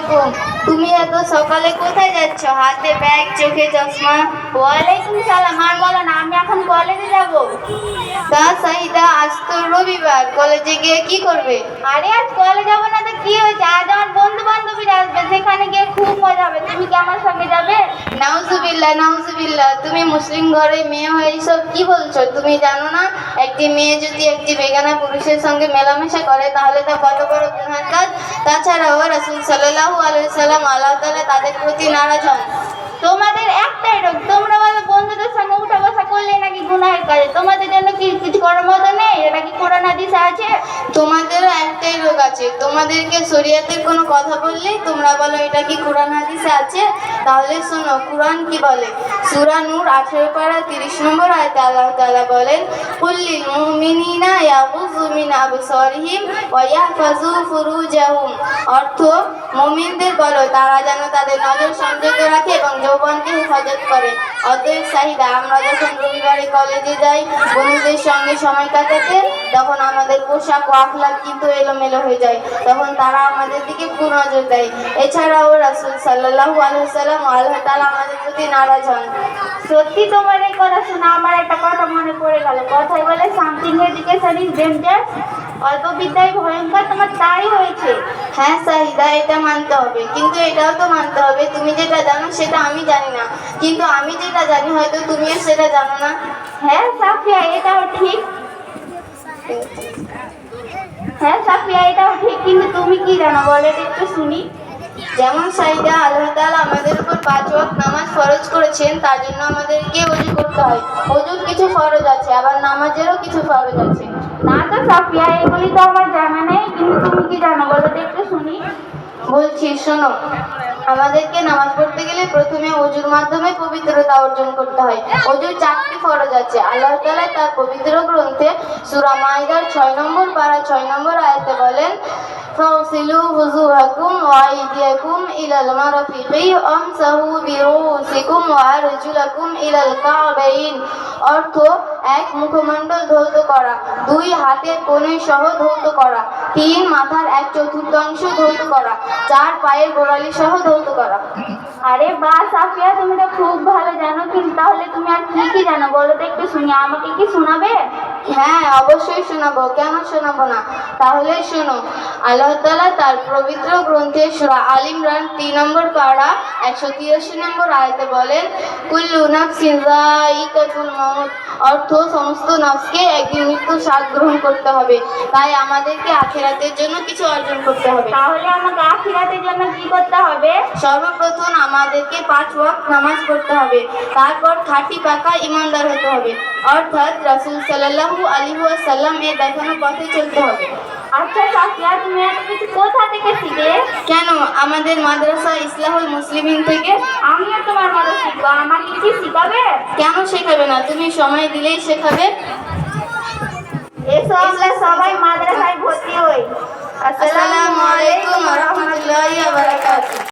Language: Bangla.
আলাইকুম। তুমি এত সকালে কোথায় যাচ্ছ? হাতে ব্যাগ, চোখে চশমা। ওয়ালাইকুম সালাম। আর বলো না, আমি এখন কলেজে যাব। তা সাহিদা, আজ তো রবিবার, কলেজে গিয়ে কি করবে? আরে আজ কলেজ যাবো না তো কি হয়েছে? আজ আমার বন্ধু বান্ধবীরা আসবে, সেখানে গিয়ে খুব মজা হবে। তুমি কি আমার সঙ্গে যাবে? নাউজুবিল্লাহ, নাউজুবিল্লাহ, তুমি মুসলিম ঘরে মেয়ে হয়ে এইসব কি বলছো? তুমি জানো না একটি মেয়ে যদি একটি বেগানা পুরুষের সঙ্গে মেলামেশা করে তাহলে তা কত বড় গুনার কাজ। তাছাড়াও রাসূল সাল্লাল্লাহু আলাইহি সাল্লাম আল্লাহ তাআলা তাদের প্রতি নারাজ হন। তোমাদের একটাই রোগ, তোমরা বলো বন্ধুদের সঙ্গে উঠা বসা করলে নাকি গুনাহের কাজ। তোমাদের জন্য কি কিছু করার মতো নেই? এটা কি কোরআন হাদিসে আছে? তোমাদেরও একটাই রোগ আছে, তোমাদেরকে শরীয়তের কোনো কথা বললেই তোমরা বলো এটা কি কোরআন হাদিসে আছে। তাহলে শোনো কোরআন কি বলে। সূরা নূর 18 পারা 30 নম্বর আয়াতে আল্লাহ তাআলা বলেন, কুল্লিল মুমিনিনা ইয়াগুযু মিন আবসারিহিম ওয়া ইয়াহফাযু ফুরুজাহুম। অর্থ, মুমিনদের বলো তারা যেন তাদের নজর সংযত রাখে এবং যৌবনকে হেফাজত করে। অতএব সাহিদা, আমরা যখন রবিবারে কলেজে যাই বন্ধুদের সঙ্গে সময় কাটাতে, তখন আমাদের পোশাক ও আখলাক কিন্তু এলোমেলো হয়ে যায়। তখন তারা আমাদের দিকে কুনজর দেয়। এছাড়াও রাসূল সাল্লাল্লাহু আলাইহি সাল্লাম আল্লাহ তাআলা আমাদের প্রতি নারাজ হন। সত্যি তোমার এই কথা শুনে আমার একটা কথা মনে পড়ে গেল। কথায় বলে সামথিং এডুকেশন ইজ ডেঞ্জারাস, অল্প বিদ্যায় ভয়ঙ্কর। তোমার তাই হয়েছে। হ্যাঁ সাহিদা, এটা মানতে হবে, কিন্তু এটাও তো মানতে হবে তুমি যেটা জানো সেটা আমি জানি না, কিন্তু আমি যেটা জানি হয়তো তুমিও সেটা জানো না। হ্যাঁ সাফিয়া, এটাও ঠিক। হ্যাঁ সাফিয়া, এটাও ঠিক, কিন্তু তুমি কি জানো বলে একটু শুনি। যেমন সাহিদা, আল্লাহ তাআলা আমাদের উপর 5 ওয়াক্ত নামাজ ফরজ করেছেন, তার জন্য আমাদেরকে ওযু করতে হয়। ওযুর কিছু ফরজ আছে, আবার নামাজেরও কিছু ফরজ আছে। না তো সাফিয়া, এগুলি তো আমার জানা নেই, কিন্তু তুমি কি জানো বলো একটু শুনি। বলছি শোনো, আমাদেরকে নামাজ পড়তে গেলে প্রথমে ওযুর মাধ্যমে পবিত্রতা অর্জন করতে হয়। ওযুর 4টি ফরজ আছে। আল্লাহ তাআলা তার পবিত্র গ্রন্থে সূরা মাইদার 6 নম্বর পারা 6 নম্বর আয়াতে বলেন, ফাগসিলু ওযুহাকুম ওয়া আইদিয়াকুম ইলাল মারাফিকি ওয়ামসাহু বিরুউসিকুম ওয়া আরজুলাকুম ইলাল কাবাইন। অর্থ, 1 মুখমণ্ডল ধৌত করা, 2 হাতের কনুই সহ ধৌত করা, 3 মাথার 1/4 ধৌত করা, 4 পায়ের গোড়ালি সহ ধৌত করা। আরে বাহ সাফিয়া, তুমি তো খুব ভালো জানো। কিন্তু তাহলে তুমি আর কি কি জানো বলো তো একটু শুনি। আমাকে কি শোনাবে? হ্যাঁ, অবশ্যই শোনাবো, কেন শোনাবো না। তাহলে শোনো, আল্লাহ তাআলা তার পবিত্র গ্রন্থে সূরা আল ইমরান 3 নম্বর পারা 183 নম্বর আয়াতে বলেন, কুল্লু নাফসিন যায়িকাতুল মাউত। অর্থ, সমস্ত নফসকে একদিন মৃত্যুর স্বাদ গ্রহণ করতে হবে। তাই আমাদেরকে আখিরাতের জন্য কিছু অর্জন করতে হবে। তাহলে আমাকে আখিরাতের জন্য কি করতে হবে? সর্বপ্রথম আমাদেরকে 5 ওয়াক্ত নামাজ পড়তে হবে, তারপর খাঁটি পাকা ইমানদার হতে হবে, অর্থাৎ রাসূল সাল্লাল্লাহু আলাইহি ওয়াসাল্লাম এর দেখানো পথে চলতে হবে। আচ্ছা সাফিয়া, তুমি এত কিছু কোথা থেকে শিখলে? কেন, আমাদের মাদ্রাসা ইসলাহুল মুসলিমিন থেকে। আমিও তোমার মতো শিখবো, আমাকে কি শিখাবে? কেন শেখাবে না, তুমি সময় দিলেই শেখাবে। এসো আমরা সবাই মাদ্রাসায় ভর্তি হই। আসসালামু আলাইকুম ওয়া রাহমাতুল্লাহি ওয়া বারাকাতুহু।